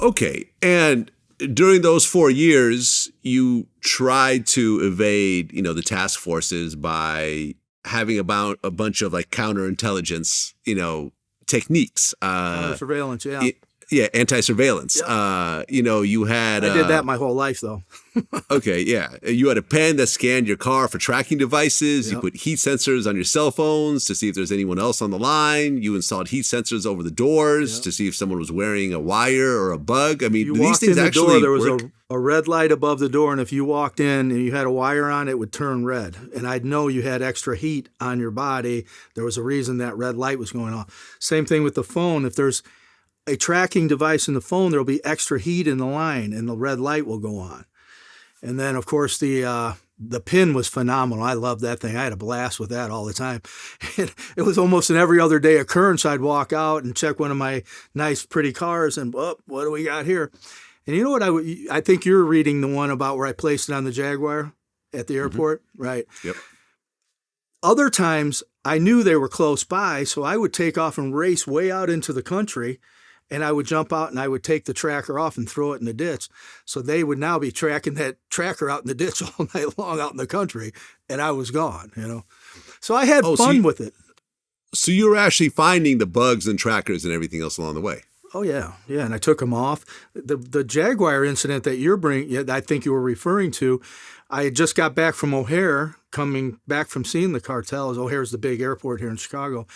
Okay. And during those 4 years, you tried to evade, the task forces by having about a bunch of like counterintelligence, techniques. Counter-surveillance, yeah. Yeah, anti-surveillance. Yep. You had... I did that my whole life, though. Okay, yeah. You had a pen that scanned your car for tracking devices. Yep. You put heat sensors on your cell phones to see if there's anyone else on the line. You installed heat sensors over the doors to see if someone was wearing a wire or a bug. I mean, you these walked things in the actually door, there was work. a red light above the door, and if you walked in and you had a wire on, it would turn red. And I'd know you had extra heat on your body. There was a reason that red light was going off. Same thing with the phone. If there's a tracking device in the phone, there'll be extra heat in the line, and the red light will go on. And then, of course, the pin was phenomenal. I loved that thing. I had a blast with that all the time. It was almost an every other day occurrence. I'd walk out and check one of my nice, pretty cars, and what do we got here? And you know what? I think you're reading the one about where I placed it on the Jaguar at the airport, right? Yep. Other times, I knew they were close by, so I would take off and race way out into the country. And I would jump out and I would take the tracker off and throw it in the ditch. So they would now be tracking that tracker out in the ditch all night long out in the country. And I was gone, So I had fun with it. So you were actually finding the bugs and trackers and everything else along the way. Oh, yeah. Yeah. And I took them off. The Jaguar incident that you're bringing, I think you were referring to, I had just got back from O'Hare, coming back from seeing the cartels. O'Hare's the big airport here in Chicago.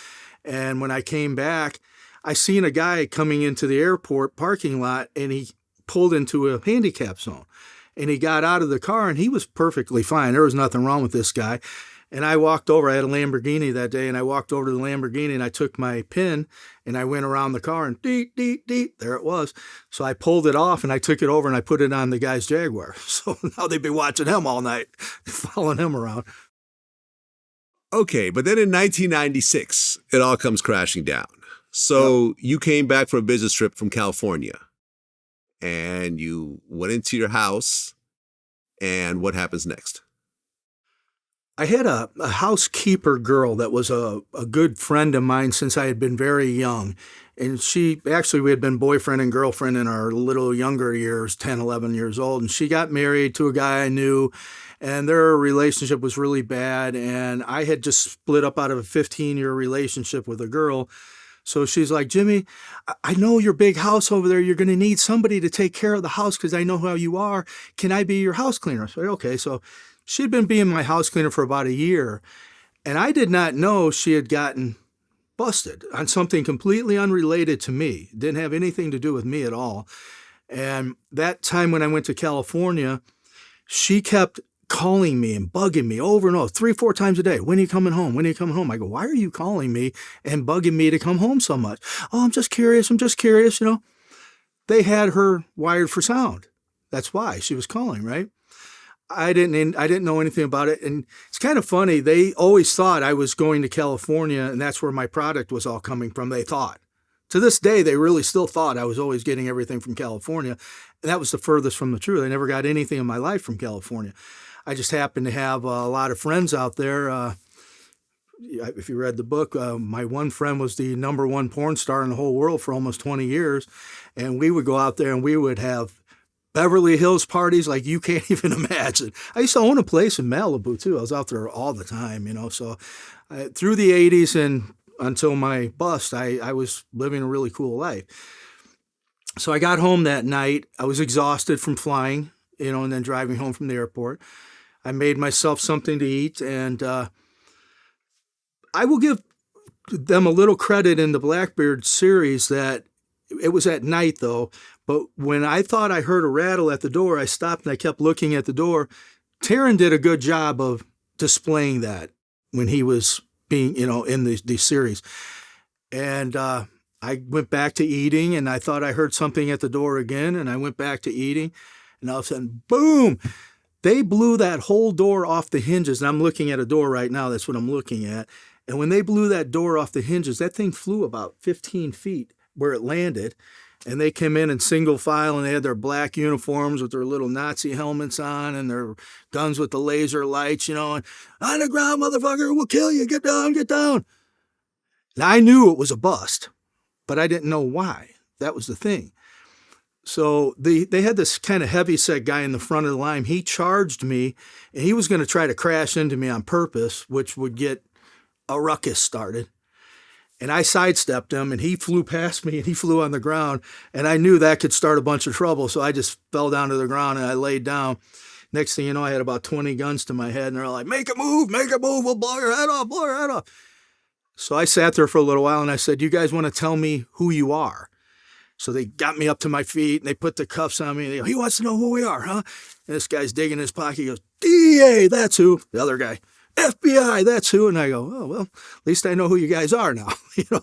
And when I came back, I seen a guy coming into the airport parking lot, and he pulled into a handicap zone. And he got out of the car, and he was perfectly fine. There was nothing wrong with this guy. And I walked over. I had a Lamborghini that day, and I walked over to the Lamborghini, and I took my pin, and I went around the car, and deet, deet, deet, there it was. So I pulled it off, and I took it over, and I put it on the guy's Jaguar. So now they'd be watching him all night, following him around. Okay, but then in 1996, it all comes crashing down. So you came back from a business trip from California, and you went into your house, and what happens next? I had a housekeeper girl that was a good friend of mine since I had been very young. And we had been boyfriend and girlfriend in our little younger years, 10, 11 years old. And she got married to a guy I knew, and their relationship was really bad. And I had just split up out of a 15-year relationship with a girl. So she's like, Jimmy, I know your big house over there. You're going to need somebody to take care of the house because I know how you are. Can I be your house cleaner? I said, okay. So she'd been being my house cleaner for about a year. And I did not know she had gotten busted on something completely unrelated to me. Didn't have anything to do with me at all. And that time when I went to California, she kept calling me and bugging me over and over, 3-4 times a day. When are you coming home? When are you coming home? I go, why are you calling me and bugging me to come home so much? Oh, I'm just curious. They had her wired for sound. That's why she was calling, right? I didn't know anything about it. And it's kind of funny. They always thought I was going to California and that's where my product was all coming from. They thought. To this day, they really still thought I was always getting everything from California. And that was the furthest from the truth. I never got anything in my life from California. I just happened to have a lot of friends out there. If you read the book, my one friend was the #1 porn star in the whole world for almost 20 years. And we would go out there and we would have Beverly Hills parties like you can't even imagine. I used to own a place in Malibu, too. I was out there all the time, So through the 80s and until my bust, I was living a really cool life. So I got home that night. I was exhausted from flying, and then driving home from the airport. I made myself something to eat, and I will give them a little credit in the Blackbeard series that it was at night, though. But when I thought I heard a rattle at the door, I stopped and I kept looking at the door. Taryn did a good job of displaying that when he was being, in the series. And I went back to eating, and I thought I heard something at the door again, and I went back to eating, and all of a sudden, boom! They blew that whole door off the hinges, and I'm looking at a door right now. That's what I'm looking at. And when they blew that door off the hinges, that thing flew about 15 feet where it landed. And they came in single file, and they had their black uniforms with their little Nazi helmets on and their guns with the laser lights, and on the ground, motherfucker, we'll kill you. Get down, get down. And I knew it was a bust, but I didn't know why. That was the thing. So they had this kind of heavy-set guy in the front of the line. He charged me, and he was going to try to crash into me on purpose, which would get a ruckus started. And I sidestepped him, and he flew past me, and he flew on the ground. And I knew that could start a bunch of trouble, so I just fell down to the ground, and I laid down. Next thing you know, I had about 20 guns to my head, and they're like, make a move, we'll blow your head off. So I sat there for a little while, and I said, you guys want to tell me who you are? So they got me up to my feet, and they put the cuffs on me. And they go, he wants to know who we are, huh? And this guy's digging in his pocket. He goes, DEA, that's who. The other guy, FBI, that's who. And I go, oh, well, at least I know who you guys are now.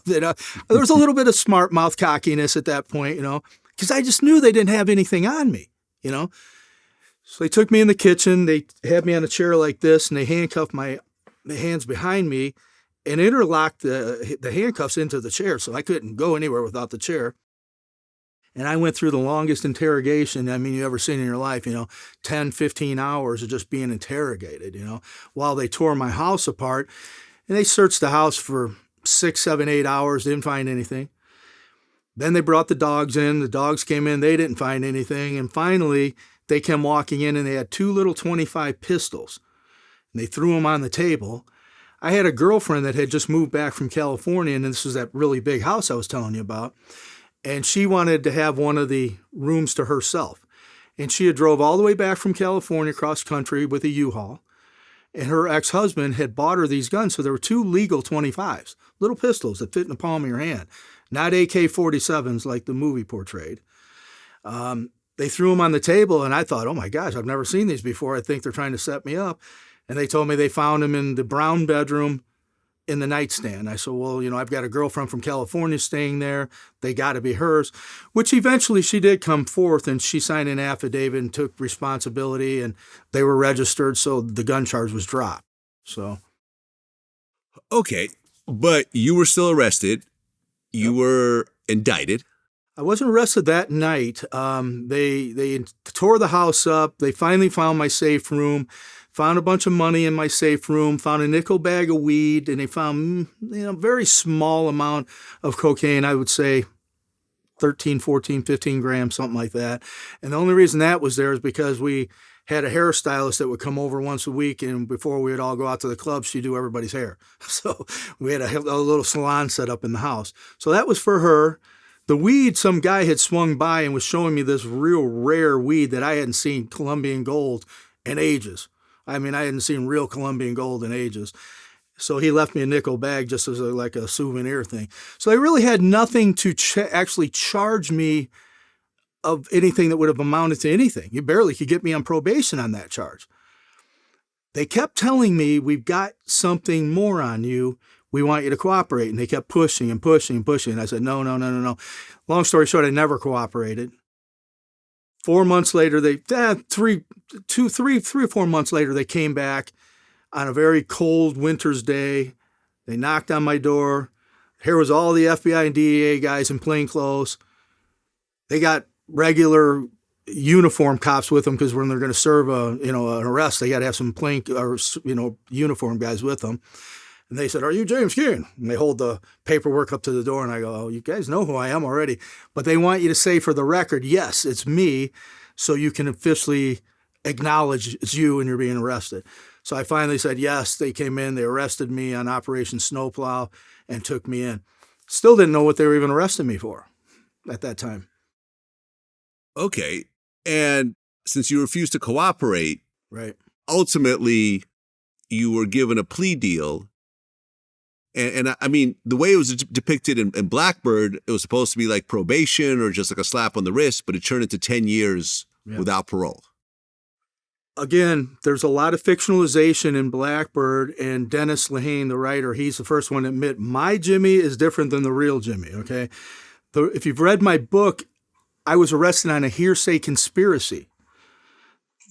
There was a little bit of smart mouth cockiness at that point, because I just knew they didn't have anything on me, So they took me in the kitchen. They had me on a chair like this, and they handcuffed my hands behind me and interlocked the handcuffs into the chair, so I couldn't go anywhere without the chair. And I went through the longest interrogation, you ever seen in your life, 10, 15 hours of just being interrogated, while they tore my house apart. And they searched the house for 6, 7, 8 hours, didn't find anything. Then they brought the dogs in. The dogs came in. They didn't find anything. And finally, they came walking in, and they had 2 little .25 pistols. And they threw them on the table. I had a girlfriend that had just moved back from California, and this was that really big house I was telling you about. And she wanted to have one of the rooms to herself. And she had drove all the way back from California cross country with a U-Haul. And her ex-husband had bought her these guns. So there were 2 legal .25s, little pistols that fit in the palm of your hand, not AK-47s like the movie portrayed. They threw them on the table, and I thought, oh my gosh, I've never seen these before. I think they're trying to set me up. And they told me they found them in the brown bedroom in the nightstand. I said, well, I've got a girlfriend from California staying there. They got to be hers, which eventually she did come forth, and she signed an affidavit and took responsibility, and they were registered, so the gun charge was dropped. So. Okay, but you were still arrested. You were indicted. I wasn't arrested that night. They tore the house up. They finally found my safe room. Found a bunch of money in my safe room, found a nickel bag of weed, and they found, very small amount of cocaine. I would say 13, 14, 15 grams, something like that. And the only reason that was there is because we had a hairstylist that would come over once a week, and before we would all go out to the club, she'd do everybody's hair. So we had a little salon set up in the house. So that was for her. The weed, some guy had swung by and was showing me this real rare weed that I hadn't seen, Colombian gold, in ages. I hadn't seen real Colombian gold in ages. So he left me a nickel bag just as like a souvenir thing. So they really had nothing to actually charge me of anything that would have amounted to anything. You barely could get me on probation on that charge. They kept telling me, we've got something more on you. We want you to cooperate. And they kept pushing and pushing and pushing. And I said, no. Long story short, I never cooperated. 4 months later, 3 or 4 months later, they came back on a very cold winter's day. They knocked on my door. Here was all the FBI and DEA guys in plain clothes. They got regular uniform cops with them because when they're going to serve an arrest, they got to have some uniform guys with them. And they said, are you James Keene? And they hold the paperwork up to the door, and I go, oh, you guys know who I am already. But they want you to say for the record, yes, it's me, so you can officially acknowledge it's you and you're being arrested. So I finally said yes. They came in, they arrested me on Operation Snowplow and took me in. Still didn't know what they were even arresting me for at that time. Okay. And since you refused to cooperate, right, ultimately you were given a plea deal. And the way it was depicted in Blackbird, it was supposed to be like probation or just like a slap on the wrist, but it turned into 10 years without parole. Again, there's a lot of fictionalization in Blackbird, and Dennis Lehane, the writer, he's the first one to admit my Jimmy is different than the real Jimmy, okay? If you've read my book, I was arrested on a hearsay conspiracy.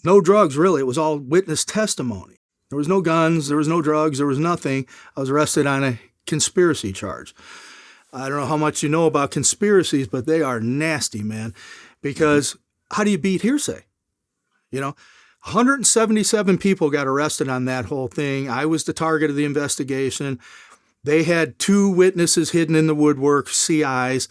No drugs, really. It was all witness testimony. There was no guns, there was no drugs, there was nothing. I was arrested on a conspiracy charge. I don't know how much you know about conspiracies, but they are nasty, man. Because how do you beat hearsay? 177 people got arrested on that whole thing. I was the target of the investigation. They had 2 witnesses hidden in the woodwork, CIs,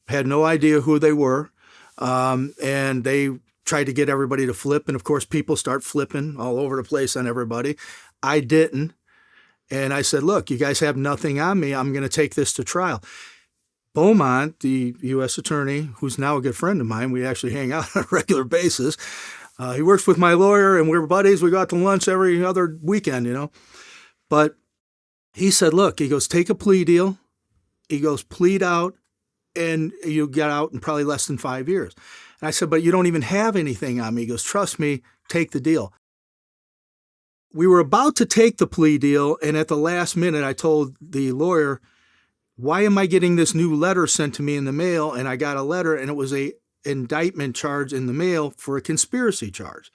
had no idea who they were. And they tried to get everybody to flip. And of course, people start flipping all over the place on everybody. I didn't. And I said, look, you guys have nothing on me. I'm going to take this to trial. Beaumont, the U.S. attorney, who's now a good friend of mine, we actually hang out on a regular basis. He works with my lawyer, and we're buddies. We go out to lunch every other weekend, But he said, look, he goes, take a plea deal. He goes, plead out, and you get out in probably less than 5 years. And I said, but you don't even have anything on me. He goes, trust me, take the deal. We were about to take the plea deal, and at the last minute, I told the lawyer, why am I getting this new letter sent to me in the mail? And I got a letter, and it was a indictment charge in the mail for a conspiracy charge.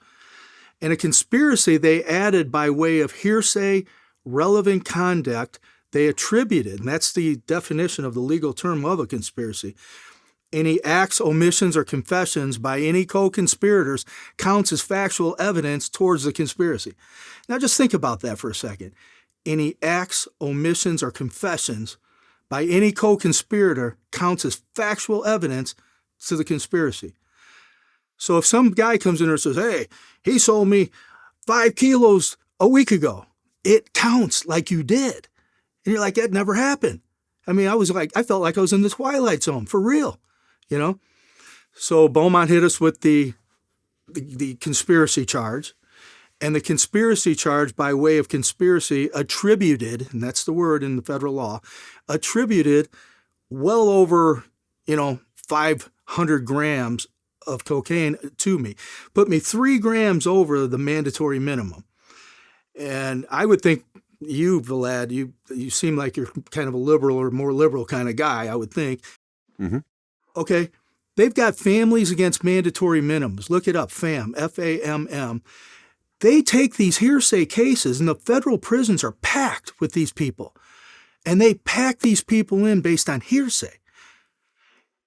And a conspiracy they added by way of hearsay, relevant conduct, they attributed, and that's the definition of the legal term of a conspiracy. Any acts, omissions, or confessions by any co-conspirators counts as factual evidence towards the conspiracy. Now just think about that for a second. Any acts, omissions, or confessions by any co-conspirator counts as factual evidence to the conspiracy. So if some guy comes in and says, hey, he sold me 5 kilos a week ago, it counts like you did. And you're like, that never happened. I mean, I felt like I was in the Twilight Zone, for real, So Beaumont hit us with the conspiracy charge. And the conspiracy charge by way of conspiracy attributed, and that's the word in the federal law, attributed well over, 500 grams of cocaine to me, put me 3 grams over the mandatory minimum. And I would think you, Vlad, you seem like you're kind of a liberal or more liberal kind of guy, I would think. Mm-hmm. Okay. They've got families against mandatory minimums. Look it up, FAM, F-A-M-M. They take these hearsay cases, and the federal prisons are packed with these people. And they pack these people in based on hearsay.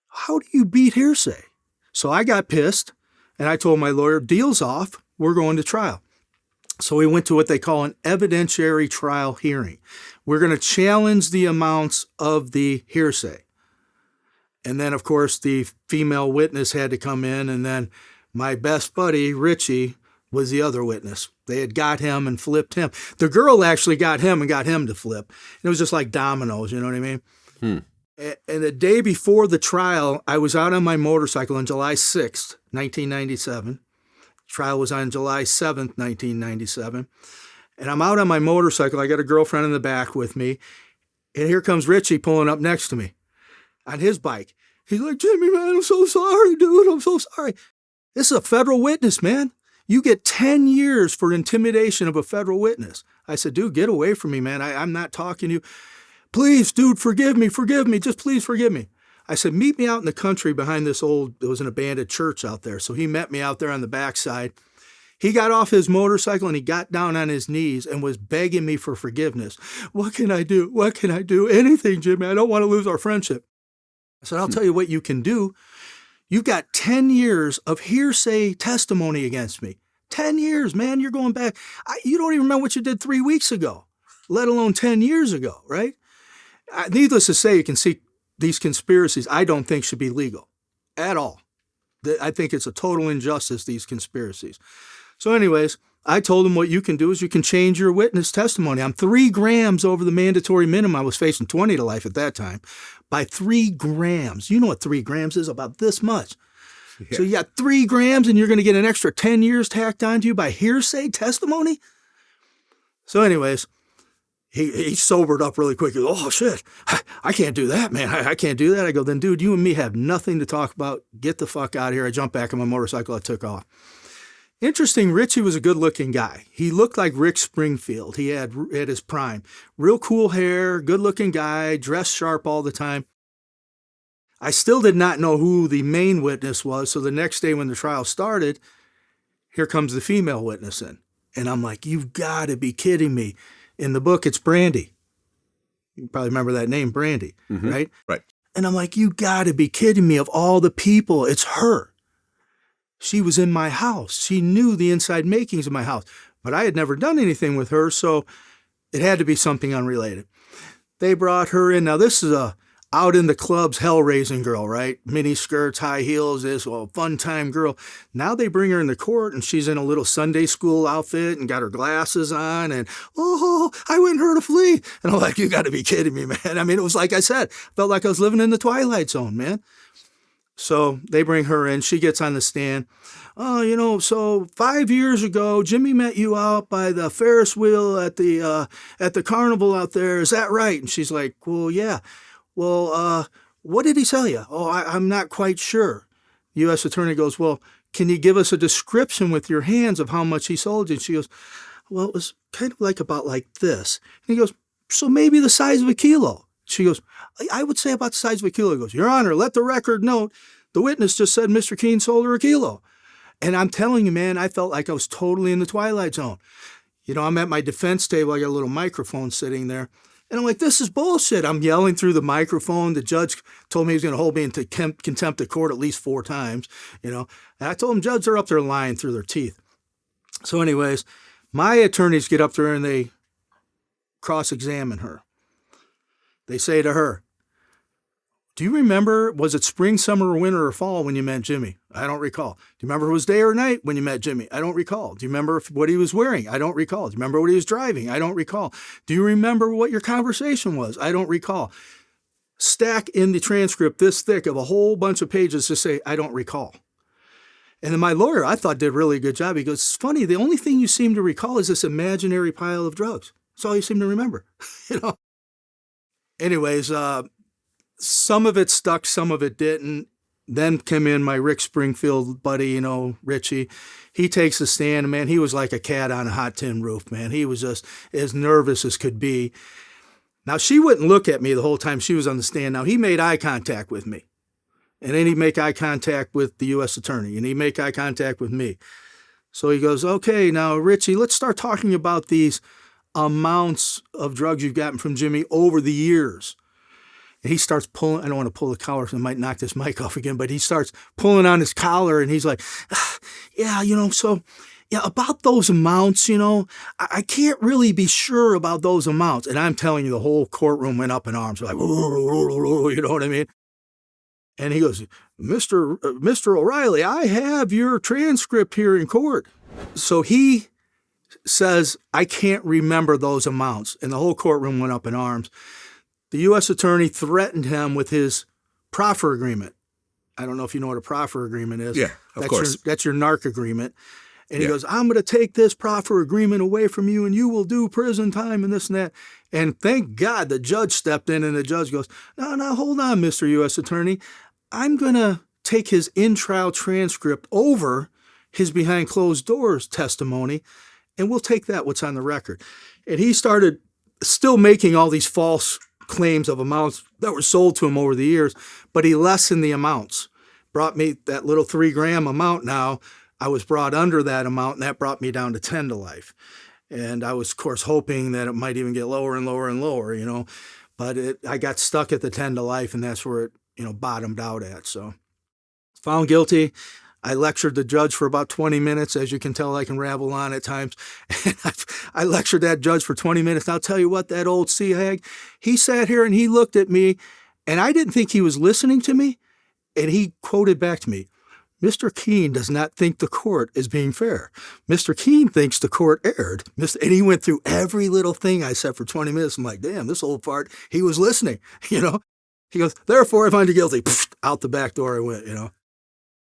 How do you beat hearsay? So I got pissed, and I told my lawyer, deal's off, we're going to trial. So we went to what they call an evidentiary trial hearing. We're going to challenge the amounts of the hearsay. And then, of course, the female witness had to come in, and then my best buddy, Richie, was the other witness. They had got him and flipped him. The girl actually got him and got him to flip. And it was just like dominoes, you know what I mean? And the day before the trial, I was out on my motorcycle on July 6th, 1997. Trial was on July 7th, 1997. And I'm out on my motorcycle. I got a girlfriend in the back with me. And here comes Richie pulling up next to me on his bike. He's like, Jimmy, man, I'm so sorry, dude. I'm so sorry. This is a federal witness, man. You get 10 years for intimidation of a federal witness. I said, dude, get away from me, man. I'm not talking to you. Please, dude, forgive me. Just please forgive me. I said, meet me out in the country behind this it was an abandoned church out there. So he met me out there on the backside. He got off his motorcycle and he got down on his knees and was begging me for forgiveness. What can I do? What can I do? Anything, Jimmy. I don't want to lose our friendship. I said, I'll tell you what you can do. You've got 10 years of hearsay testimony against me. 10 years, man. You're going back. You don't even remember what you did 3 weeks ago, let alone 10 years ago, right? Needless to say, you can see these conspiracies I don't think should be legal at all. I think it's a total injustice, these conspiracies. So anyways, I told him what you can do is you can change your witness testimony. I'm 3 grams over the mandatory minimum. I was facing 20 to life at that time by 3 grams. You know what 3 grams is? About this much. Yeah. So you got 3 grams and you're going to get an extra 10 years tacked onto you by hearsay testimony? So anyways, he sobered up really quick. He goes, oh, shit, I can't do that, man. I can't do that. I go, then, dude, you and me have nothing to talk about. Get the fuck out of here. I jumped back on my motorcycle. I took off. Interesting, Richie was a good-looking guy. He looked like Rick Springfield. He had at his prime. Real cool hair, good-looking guy, dressed sharp all the time. I still did not know who the main witness was, so the next day when the trial started, here comes the female witness in. And I'm like, you've got to be kidding me. In the book, it's Brandy. You probably remember that name, Brandy, right? Right. And I'm like, you got to be kidding me. Of all the people, it's her. She was in my house. She knew the inside makings of my house. But I had never done anything with her, so it had to be something unrelated. They brought her in. Now, this is out in the clubs, hell-raising girl, right? Mini skirts, high heels, this fun-time girl. Now they bring her in the court, and she's in a little Sunday school outfit and got her glasses on, and, oh, I wouldn't hurt a flea. And I'm like, you got to be kidding me, man. I mean, it was like I said, felt like I was living in the Twilight Zone, man. So they bring her in. She gets on the stand. Oh, so 5 years ago, Jimmy met you out by the Ferris wheel at the carnival out there. Is that right? And she's like, well, yeah. Well, what did he tell you? Oh, I'm not quite sure. The U.S. attorney goes, well, can you give us a description with your hands of how much he sold you? And she goes, well, it was kind of about like this. And he goes, so maybe the size of a kilo. She goes, I would say about the size of a kilo. He goes, Your Honor, let the record note, the witness just said Mr. Keene sold her a kilo. And I'm telling you, man, I felt like I was totally in the Twilight Zone. I'm at my defense table. I got a little microphone sitting there. And I'm like, this is bullshit. I'm yelling through the microphone. The judge told me he was going to hold me in contempt of court at least 4 times, And I told him, Judge, they're up there lying through their teeth. So anyways, my attorneys get up there and they cross-examine her. They say to her, do you remember, was it spring, summer, or winter, or fall when you met Jimmy? I don't recall. Do you remember if it was day or night when you met Jimmy? I don't recall. Do you remember what he was wearing? I don't recall. Do you remember what he was driving? I don't recall. Do you remember what your conversation was? I don't recall. Stack in the transcript this thick of a whole bunch of pages to say, I don't recall. And then my lawyer, I thought, did a really good job. He goes, it's funny, the only thing you seem to recall is this imaginary pile of drugs. That's all you seem to remember, Anyways, some of it stuck, some of it didn't. Then came in my Rick Springfield buddy, Richie. He takes the stand, and man, he was like a cat on a hot tin roof, man. He was just as nervous as could be. Now, she wouldn't look at me the whole time she was on the stand. Now, he made eye contact with me. And then he'd make eye contact with the U.S. attorney, and he'd make eye contact with me. So he goes, okay, now, Richie, let's start talking about these amounts of drugs you've gotten from Jimmy over the years. And he starts pulling, I don't want to pull the collar because I might knock this mic off again, but he starts pulling on his collar and he's like, yeah, about those amounts, I can't really be sure about those amounts. And I'm telling you, the whole courtroom went up in arms, like, you know what I mean? And he goes, Mr. O'Reilly, I have your transcript here in court. So he says, I can't remember those amounts. And the whole courtroom went up in arms. The U.S. attorney threatened him with his proffer agreement. I don't know if you know what a proffer agreement is. Yeah, of course. That's your narc agreement. And he goes, I'm going to take this proffer agreement away from you and you will do prison time and this and that. And thank God the judge stepped in and the judge goes, no, hold on, Mr. U.S. attorney. I'm going to take his in-trial transcript over his behind closed doors testimony and we'll take that, what's on the record. And he started still making all these false claims of amounts that were sold to him over the years, but he lessened the amounts. Brought me that little 3-gram amount now. I was brought under that amount, and that brought me down to 10 to life. And I was, of course, hoping that it might even get lower and lower and lower, But I got stuck at the 10 to life, and that's where it, bottomed out at. So found guilty. I lectured the judge for about 20 minutes. As you can tell, I can rabble on at times. And I lectured that judge for 20 minutes. And I'll tell you what, that old sea hag, he sat here and he looked at me, and I didn't think he was listening to me. And he quoted back to me, Mr. Keene does not think the court is being fair. Mr. Keene thinks the court erred. And he went through every little thing I said for 20 minutes. I'm like, damn, this old fart, he was listening, He goes, therefore, I find you guilty. Pfft, out the back door I went,